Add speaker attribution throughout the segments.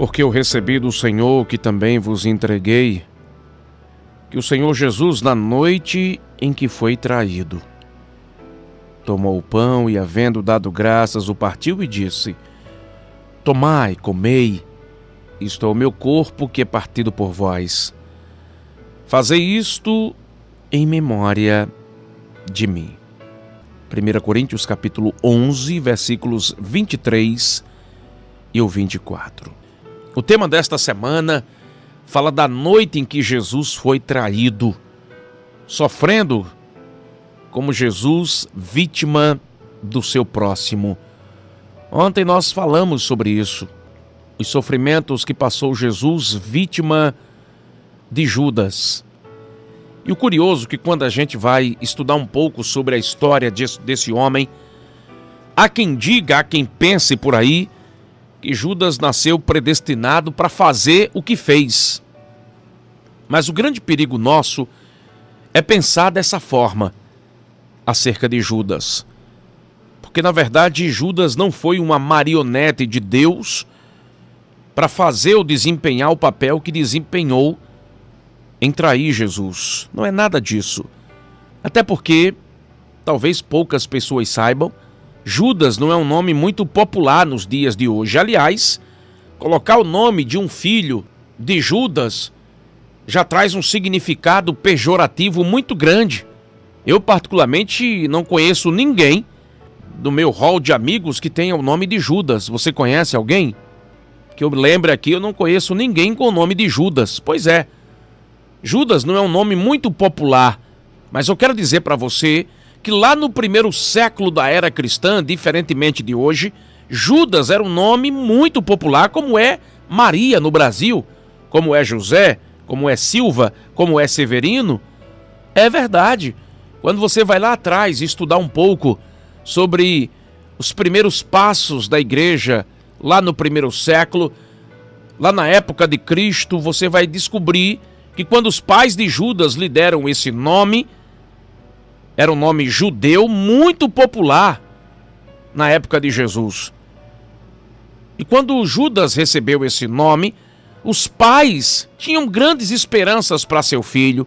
Speaker 1: Porque eu recebi do Senhor que também vos entreguei, que o Senhor Jesus, na noite em que foi traído, tomou o pão e, havendo dado graças, o partiu e disse: Tomai, comei, isto é o meu corpo que é partido por vós. Fazei isto em memória de mim. 1 Coríntios capítulo 11, versículos 23 e o 24. O tema desta semana fala da noite em que Jesus foi traído, sofrendo como Jesus, vítima do seu próximo. Ontem nós falamos sobre isso, os sofrimentos que passou Jesus, vítima de Judas. E o curioso é que quando a gente vai estudar um pouco sobre a história desse homem, há quem diga, há quem pense por aí, que Judas nasceu predestinado para fazer o que fez. Mas o grande perigo nosso é pensar dessa forma acerca de Judas. Porque, na verdade, Judas não foi uma marionete de Deus para fazer ou desempenhar o papel que desempenhou em trair Jesus. Não é nada disso. Até porque, talvez poucas pessoas saibam, Judas não é um nome muito popular nos dias de hoje. Aliás, colocar o nome de um filho de Judas já traz um significado pejorativo muito grande. Eu, particularmente, não conheço ninguém do meu hall de amigos que tenha o nome de Judas. Você conhece alguém? Que eu lembre aqui, eu não conheço ninguém com o nome de Judas. Pois é, Judas não é um nome muito popular, mas eu quero dizer para você que lá no primeiro século da era cristã, diferentemente de hoje, Judas era um nome muito popular, como é Maria no Brasil, como é José, como é Silva, como é Severino. É verdade. Quando você vai lá atrás estudar um pouco sobre os primeiros passos da igreja, lá no primeiro século, lá na época de Cristo, você vai descobrir que quando os pais de Judas lhe deram esse nome, era um nome judeu muito popular na época de Jesus. E quando Judas recebeu esse nome, os pais tinham grandes esperanças para seu filho,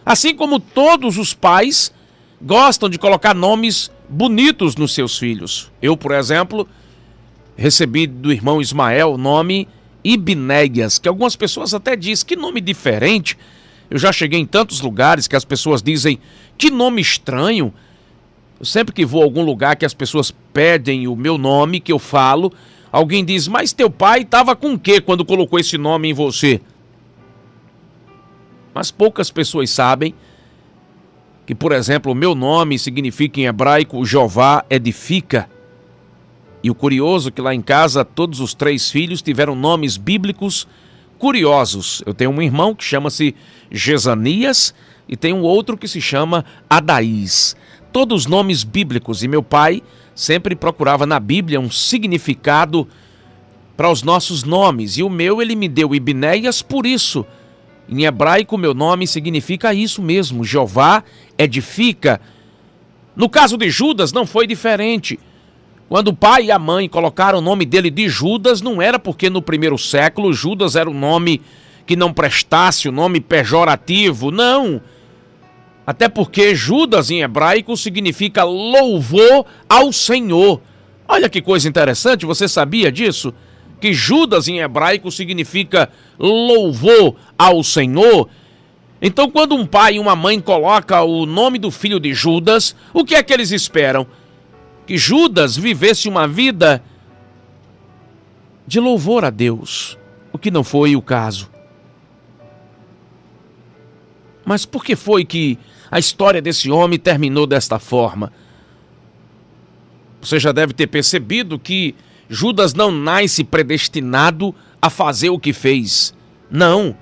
Speaker 1: assim como todos os pais gostam de colocar nomes bonitos nos seus filhos. Eu, por exemplo, recebi do irmão Ismael o nome Ibnéias, que algumas pessoas até dizem, que nome diferente. Eu já cheguei em tantos lugares que as pessoas dizem, que nome estranho. Eu sempre que vou a algum lugar que as pessoas pedem o meu nome, que eu falo, alguém diz, mas teu pai estava com o quê quando colocou esse nome em você? Mas poucas pessoas sabem que, por exemplo, o meu nome significa em hebraico Jeová edifica. E o curioso é que lá em casa todos os 3 filhos tiveram nomes bíblicos curiosos. Eu tenho um irmão que chama-se Gesanias e tem um outro que se chama Adaís. Todos nomes bíblicos, e meu pai sempre procurava na Bíblia um significado para os nossos nomes. E o meu ele me deu Ibnéias por isso. Em hebraico meu nome significa isso mesmo, Jeová edifica. No caso de Judas não foi diferente. Quando o pai e a mãe colocaram o nome dele de Judas, não era porque no primeiro século Judas era um nome que não prestasse, um nome pejorativo, não. Até porque Judas em hebraico significa louvor ao Senhor. Olha que coisa interessante, você sabia disso? Que Judas em hebraico significa louvor ao Senhor. Então quando um pai e uma mãe colocam o nome do filho de Judas, o que é que eles esperam? Que Judas vivesse uma vida de louvor a Deus, o que não foi o caso. Mas por que foi que a história desse homem terminou desta forma? Você já deve ter percebido que Judas não nasce predestinado a fazer o que fez. Não,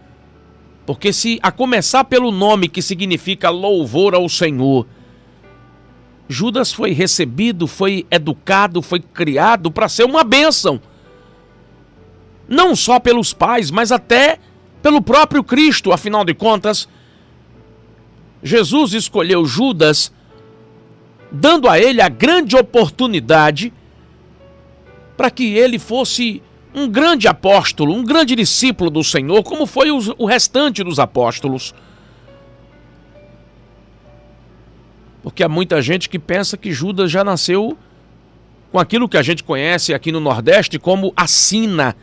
Speaker 1: porque se a começar pelo nome que significa louvor ao Senhor, Judas foi recebido, foi educado, foi criado para ser uma bênção. Não só pelos pais, mas até pelo próprio Cristo. Afinal de contas, Jesus escolheu Judas, dando a ele a grande oportunidade para que ele fosse um grande apóstolo, um grande discípulo do Senhor, como foi o restante dos apóstolos. Porque há muita gente que pensa que Judas já nasceu com aquilo que a gente conhece aqui no Nordeste como a sina.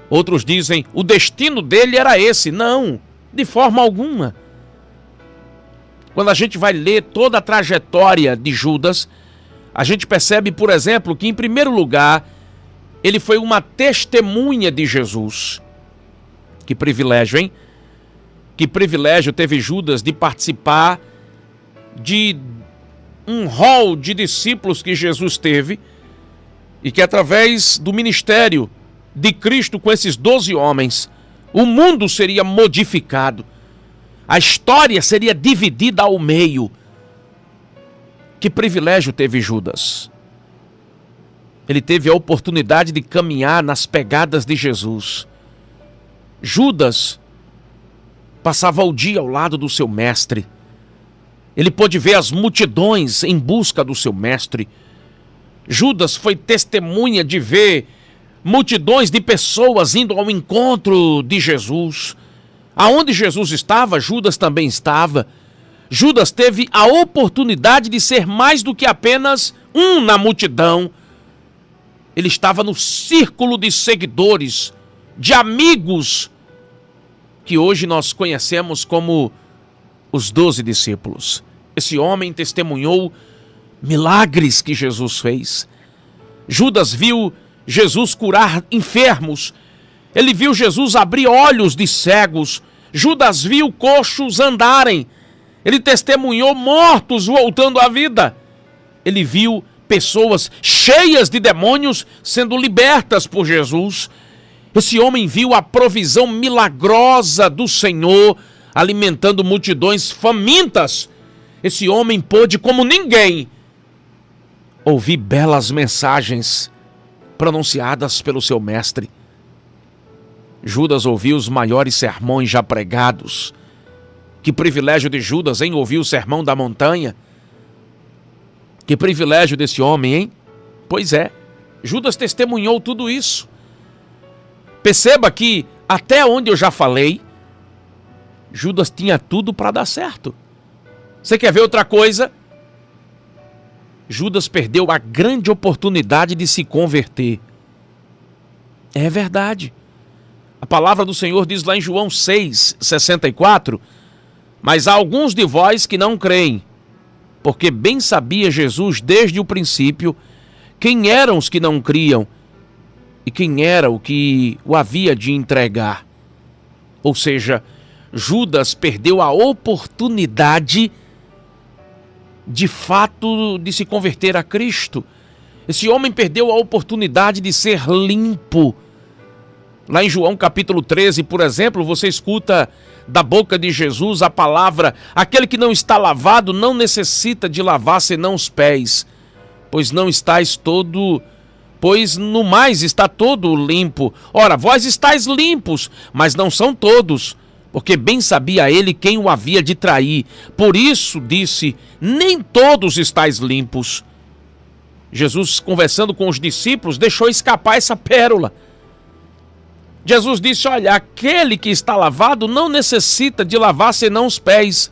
Speaker 1: Outros dizem, o destino dele era esse. Não, de forma alguma. Quando a gente vai ler toda a trajetória de Judas, a gente percebe, por exemplo, que em primeiro lugar, ele foi uma testemunha de Jesus. Que privilégio, hein? Que privilégio teve Judas de participar de um rol de discípulos que Jesus teve e que através do ministério de Cristo com esses 12 homens, o mundo seria modificado. A história seria dividida ao meio. Que privilégio teve Judas. Ele teve a oportunidade de caminhar nas pegadas de Jesus. Judas passava o dia ao lado do seu mestre. Ele pôde ver as multidões em busca do seu mestre. Judas foi testemunha de ver multidões de pessoas indo ao encontro de Jesus. Aonde Jesus estava, Judas também estava. Judas teve a oportunidade de ser mais do que apenas um na multidão. Ele estava no círculo de seguidores, de amigos, que hoje nós conhecemos como os 12 discípulos. Esse homem testemunhou milagres que Jesus fez. Judas viu Jesus curar enfermos. Ele viu Jesus abrir olhos de cegos. Judas viu coxos andarem. Ele testemunhou mortos voltando à vida. Ele viu pessoas cheias de demônios sendo libertas por Jesus. Esse homem viu a provisão milagrosa do Senhor alimentando multidões famintas. Esse homem pôde, como ninguém, ouvir belas mensagens pronunciadas pelo seu mestre. Judas ouviu os maiores sermões já pregados. Que privilégio de Judas, hein? Ouvir o sermão da montanha. Que privilégio desse homem, hein? Pois é, Judas testemunhou tudo isso. Perceba que, até onde eu já falei, Judas tinha tudo para dar certo. Você quer ver outra coisa? Judas perdeu a grande oportunidade de se converter. É verdade. A palavra do Senhor diz lá em João 6,64: mas há alguns de vós que não creem, porque bem sabia Jesus desde o princípio quem eram os que não criam e quem era o que o havia de entregar. Ou seja, Judas perdeu a oportunidade de fato de se converter a Cristo. Esse homem perdeu a oportunidade de ser limpo. Lá em João capítulo 13, por exemplo, você escuta da boca de Jesus a palavra: aquele que não está lavado não necessita de lavar senão os pés, pois no mais está todo limpo. Ora, vós estáis limpos, mas não são todos, porque bem sabia ele quem o havia de trair. Por isso disse: nem todos estáis limpos. Jesus, conversando com os discípulos, deixou escapar essa pérola. Jesus disse: olha, aquele que está lavado não necessita de lavar senão os pés.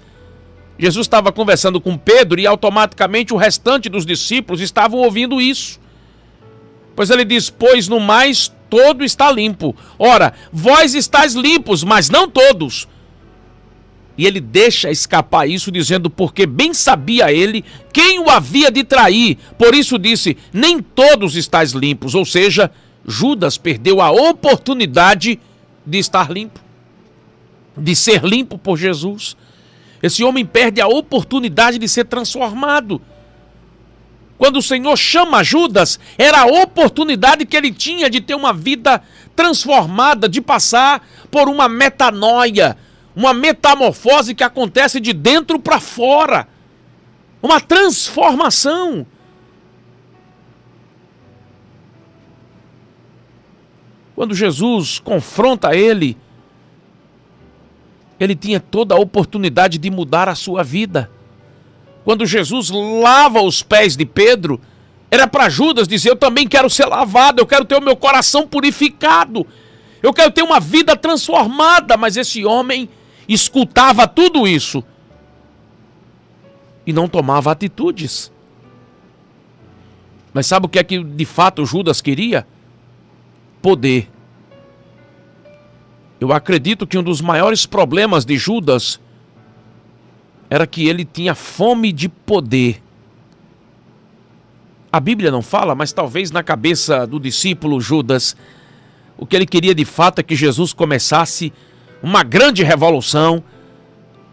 Speaker 1: Jesus estava conversando com Pedro e automaticamente o restante dos discípulos estavam ouvindo isso. Pois ele diz: pois no mais todo está limpo. Ora, vós estáis limpos, mas não todos. E ele deixa escapar isso dizendo: porque bem sabia ele quem o havia de trair. Por isso disse: nem todos estáis limpos. Ou seja, Judas perdeu a oportunidade de estar limpo, de ser limpo por Jesus. Esse homem perde a oportunidade de ser transformado. Quando o Senhor chama Judas, era a oportunidade que ele tinha de ter uma vida transformada, de passar por uma metanoia, uma metamorfose que acontece de dentro para fora, uma transformação. Quando Jesus confronta ele tinha toda a oportunidade de mudar a sua vida. Quando Jesus lava os pés de Pedro, Era para Judas dizer: eu também quero ser lavado, eu quero ter o meu coração purificado, eu quero ter uma vida transformada. Mas esse homem escutava tudo isso e não tomava atitudes. Mas sabe o que é que de fato Judas queria? Poder. Eu acredito que um dos maiores problemas de Judas era que ele tinha fome de poder. A Bíblia não fala, mas talvez na cabeça do discípulo Judas, o que ele queria de fato é que Jesus começasse uma grande revolução,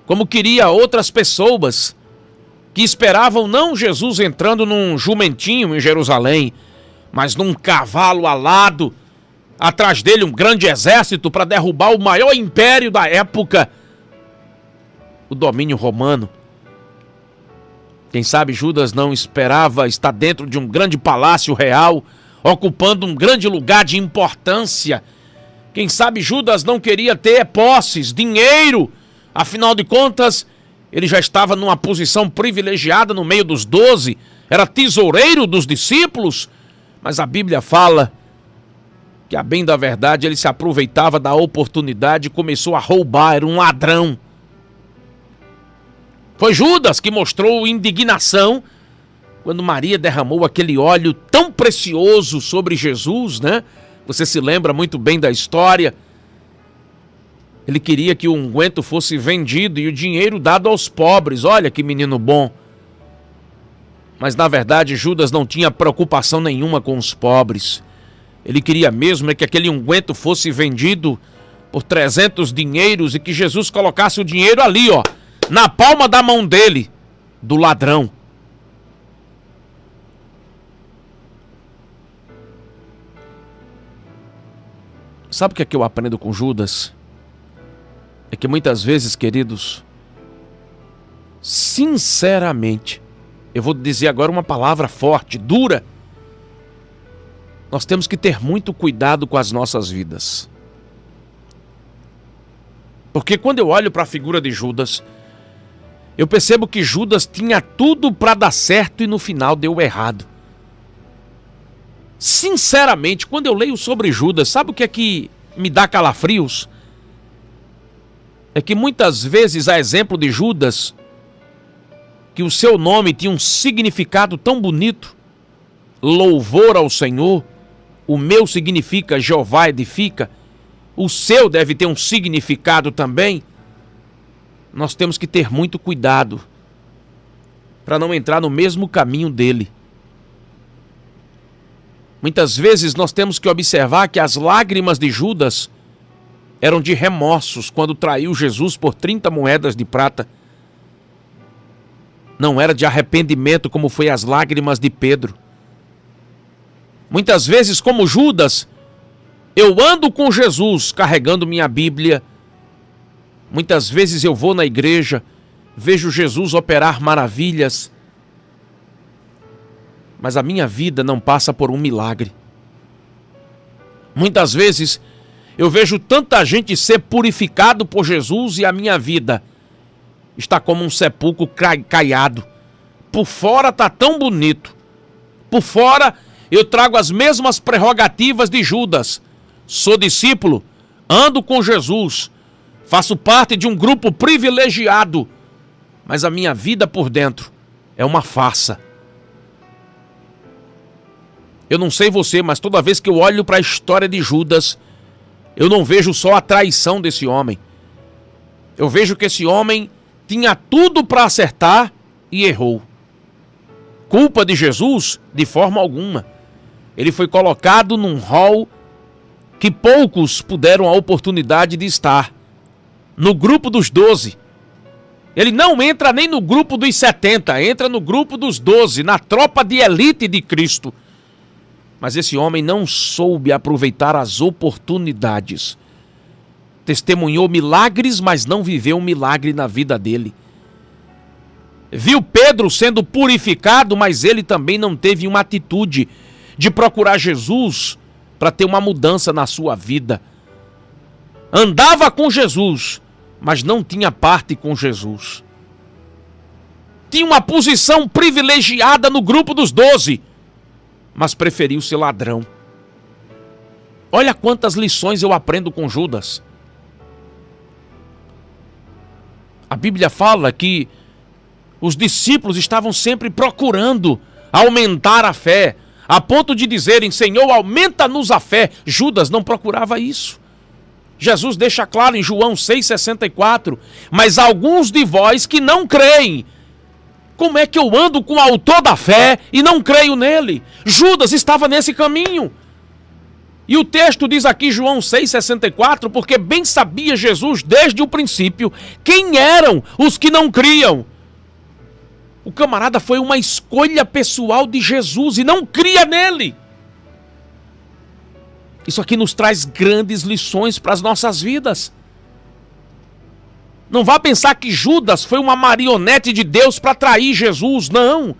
Speaker 1: como queria outras pessoas que esperavam não Jesus entrando num jumentinho em Jerusalém, mas num cavalo alado, atrás dele um grande exército para derrubar o maior império da época, o domínio romano. Quem sabe Judas não esperava estar dentro de um grande palácio real, ocupando um grande lugar de importância. Quem sabe Judas não queria ter posses, dinheiro. Afinal de contas, ele já estava numa posição privilegiada no meio dos 12, era tesoureiro dos discípulos. Mas a Bíblia fala que, a bem da verdade, ele se aproveitava da oportunidade e começou a roubar, era um ladrão. Foi Judas que mostrou indignação quando Maria derramou aquele óleo tão precioso sobre Jesus, né? Você se lembra muito bem da história. Ele queria que o unguento fosse vendido e o dinheiro dado aos pobres. Olha que menino bom. Mas na verdade Judas não tinha preocupação nenhuma com os pobres. Ele queria mesmo é que aquele unguento fosse vendido por 300 dinheiros e que Jesus colocasse o dinheiro ali, ó, na palma da mão dele, do ladrão. Sabe o que é que eu aprendo com Judas? É que muitas vezes, queridos, sinceramente, eu vou dizer agora uma palavra forte, dura. Nós temos que ter muito cuidado com as nossas vidas. Porque quando eu olho para a figura de Judas, eu percebo que Judas tinha tudo para dar certo e no final deu errado. Sinceramente, quando eu leio sobre Judas, sabe o que é que me dá calafrios? É que muitas vezes, a exemplo de Judas, que o seu nome tinha um significado tão bonito, louvor ao Senhor, o meu significa Jeová edifica, o seu deve ter um significado também. Nós temos que ter muito cuidado para não entrar no mesmo caminho dele. Muitas vezes nós temos que observar que as lágrimas de Judas eram de remorsos quando traiu Jesus por 30 moedas de prata. Não era de arrependimento como foi as lágrimas de Pedro. Muitas vezes, como Judas, eu ando com Jesus carregando minha Bíblia. Muitas vezes eu vou na igreja, vejo Jesus operar maravilhas, mas a minha vida não passa por um milagre. Muitas vezes eu vejo tanta gente ser purificado por Jesus e a minha vida está como um sepulcro caiado. Por fora está tão bonito. Por fora eu trago as mesmas prerrogativas de Judas. Sou discípulo, ando com Jesus, faço parte de um grupo privilegiado, mas a minha vida por dentro é uma farsa. Eu não sei você, mas toda vez que eu olho para a história de Judas, eu não vejo só a traição desse homem. Eu vejo que esse homem tinha tudo para acertar e errou. Culpa de Jesus? De forma alguma. Ele foi colocado num hall que poucos puderam a oportunidade de estar. No grupo dos 12. Ele não entra nem no grupo dos 70, entra no grupo dos 12, na tropa de elite de Cristo. Mas esse homem não soube aproveitar as oportunidades. Testemunhou milagres, mas não viveu um milagre na vida dele. Viu Pedro sendo purificado, mas ele também não teve uma atitude de procurar Jesus para ter uma mudança na sua vida. Andava com Jesus, mas não tinha parte com Jesus. Tinha uma posição privilegiada no grupo dos 12, mas preferiu ser ladrão. Olha quantas lições eu aprendo com Judas. A Bíblia fala que os discípulos estavam sempre procurando aumentar a fé, a ponto de dizerem: Senhor, aumenta-nos a fé. Judas não procurava isso. Jesus deixa claro em João 6,64, mas alguns de vós que não creem. Como é que eu ando com o autor da fé e não creio nele? Judas estava nesse caminho. E o texto diz aqui, João 6,64, porque bem sabia Jesus desde o princípio quem eram os que não criam. O camarada foi uma escolha pessoal de Jesus e não cria nele. Isso aqui nos traz grandes lições para as nossas vidas. Não vá pensar que Judas foi uma marionete de Deus para trair Jesus, não.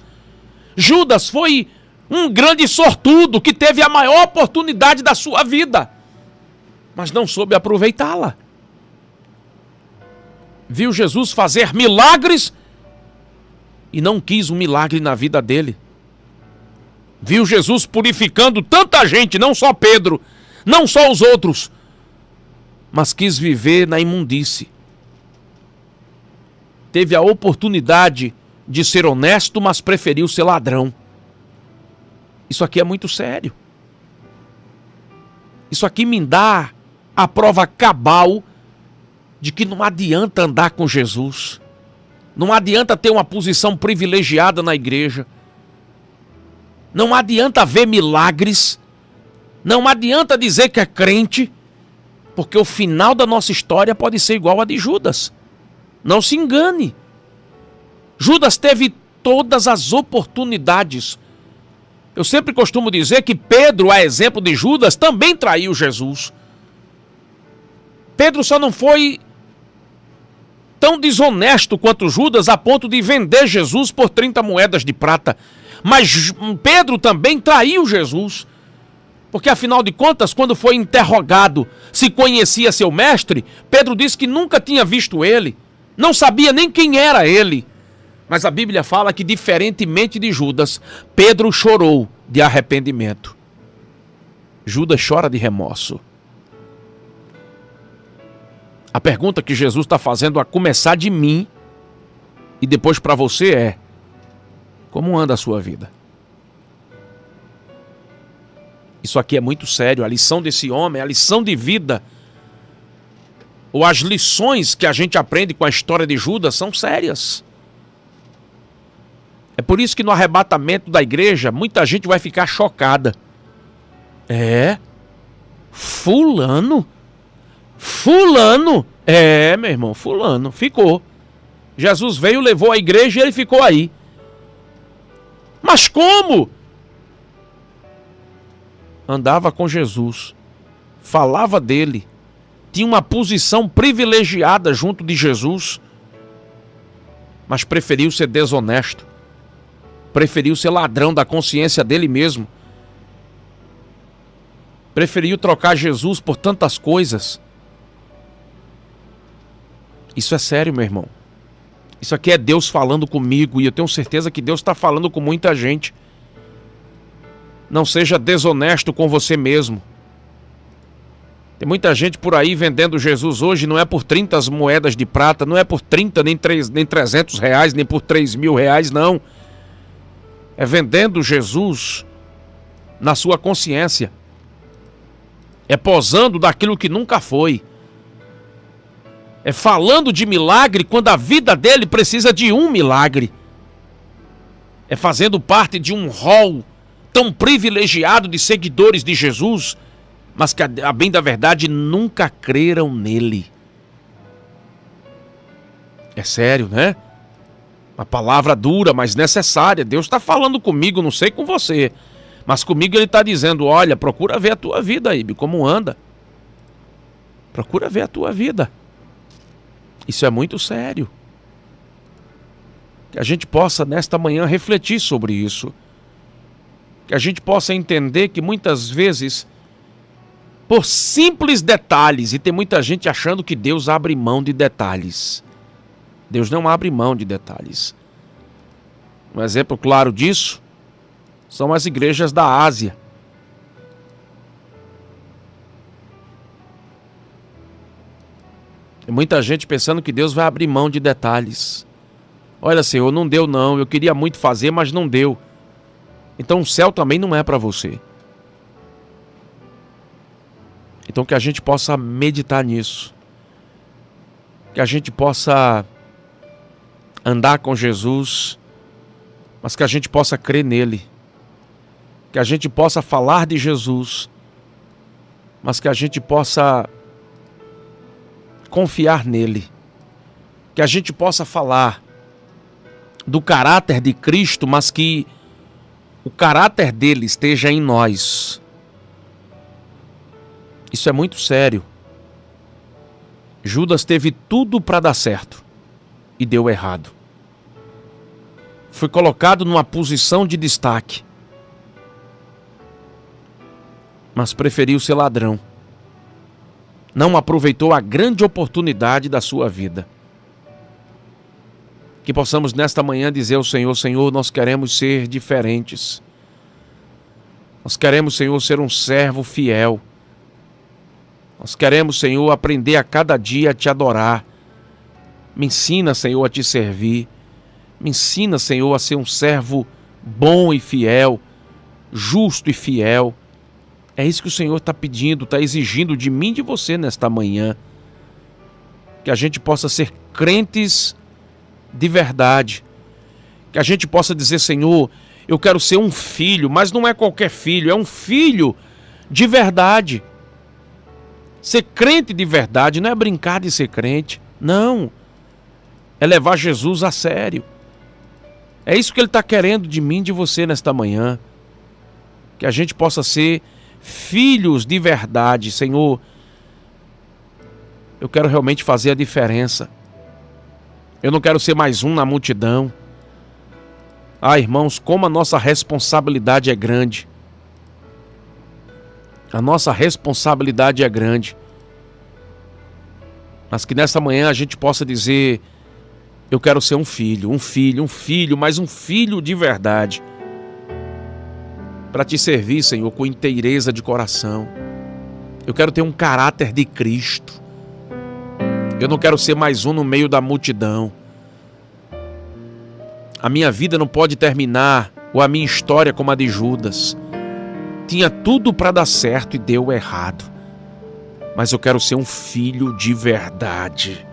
Speaker 1: Judas foi um grande sortudo que teve a maior oportunidade da sua vida, mas não soube aproveitá-la. Viu Jesus fazer milagres e não quis um milagre na vida dele. Viu Jesus purificando tanta gente, não só Pedro, não só os outros, mas quis viver na imundície. Teve a oportunidade de ser honesto, mas preferiu ser ladrão. Isso aqui é muito sério. Isso aqui me dá a prova cabal de que não adianta andar com Jesus. Não adianta ter uma posição privilegiada na igreja. Não adianta ver milagres. Não adianta dizer que é crente, porque o final da nossa história pode ser igual a de Judas. Não se engane. Judas teve todas as oportunidades. Eu sempre costumo dizer que Pedro, a exemplo de Judas, também traiu Jesus. Pedro só não foi tão desonesto quanto Judas a ponto de vender Jesus por 30 moedas de prata. Mas Pedro também traiu Jesus. Porque afinal de contas, quando foi interrogado se conhecia seu mestre, Pedro disse que nunca tinha visto ele, não sabia nem quem era ele. Mas a Bíblia fala que, diferentemente de Judas, Pedro chorou de arrependimento. Judas chora de remorso. A pergunta que Jesus está fazendo a começar de mim e depois para você é: como anda a sua vida? Isso aqui é muito sério. A lição desse homem, a lição de vida, ou as lições que a gente aprende com a história de Judas são sérias. É por isso que no arrebatamento da igreja, muita gente vai ficar chocada. Fulano? Meu irmão, fulano, ficou. Jesus veio, levou a igreja e ele ficou aí. Mas como? Andava com Jesus, falava dele, tinha uma posição privilegiada junto de Jesus, mas preferiu ser desonesto, preferiu ser ladrão da consciência dele mesmo, preferiu trocar Jesus por tantas coisas. Isso é sério, meu irmão. Isso aqui é Deus falando comigo e eu tenho certeza que Deus está falando com muita gente. Não seja desonesto com você mesmo. Tem muita gente por aí vendendo Jesus hoje, não é por 30 moedas de prata, não é por 30 nem 300 reais, nem por 3.000 reais, não. É vendendo Jesus na sua consciência. É posando daquilo que nunca foi. É falando de milagre quando a vida dele precisa de um milagre. É fazendo parte de um rol tão privilegiado de seguidores de Jesus, mas que, a bem da verdade, nunca creram nele. É sério, né? Uma palavra dura, mas necessária. Deus está falando comigo, não sei com você, mas comigo ele está dizendo: olha, procura ver a tua vida, Ibe, como anda. Procura ver a tua vida. Isso é muito sério. Que a gente possa, nesta manhã, refletir sobre isso. Que a gente possa entender que muitas vezes, por simples detalhes, e tem muita gente achando que Deus abre mão de detalhes. Deus não abre mão de detalhes. Um exemplo claro disso, São as igrejas da Ásia. Tem muita gente pensando que Deus vai abrir mão de detalhes. Olha, Senhor, não deu não, eu queria muito fazer, mas não deu. Então o céu também não é para você. Então que a gente possa meditar nisso. Que a gente possa andar com Jesus, mas que a gente possa crer nele. Que a gente possa falar de Jesus, mas que a gente possa confiar nele. Que a gente possa falar do caráter de Cristo, mas que o caráter dele esteja em nós. Isso é muito sério. Judas teve tudo para dar certo e deu errado. Foi colocado numa posição de destaque, mas preferiu ser ladrão. Não aproveitou a grande oportunidade da sua vida. Que possamos nesta manhã dizer ao Senhor: Senhor, nós queremos ser diferentes. Nós queremos, Senhor, ser um servo fiel. Nós queremos, Senhor, aprender a cada dia a te adorar. Me ensina, Senhor, a te servir. Me ensina, Senhor, a ser um servo bom e fiel, justo e fiel. É isso que o Senhor está pedindo, está exigindo de mim e de você nesta manhã. Que a gente possa ser crentes de verdade. Que a gente possa dizer: Senhor, eu quero ser um filho, mas não é qualquer filho, é um filho de verdade. Ser crente de verdade não é brincar de ser crente, não. É levar Jesus a sério. É isso que Ele está querendo de mim e de você nesta manhã. Que a gente possa ser filhos de verdade. Senhor, eu quero realmente fazer a diferença. Eu não quero ser mais um na multidão. Ah, irmãos, como a nossa responsabilidade é grande. A nossa responsabilidade é grande. Mas que nessa manhã a gente possa dizer: eu quero ser um filho, mas um filho de verdade. Para te servir, Senhor, com inteireza de coração. Eu quero ter um caráter de Cristo. Eu não quero ser mais um no meio da multidão. A minha vida não pode terminar, ou a minha história como a de Judas. Tinha tudo para dar certo e deu errado. Mas eu quero ser um filho de verdade.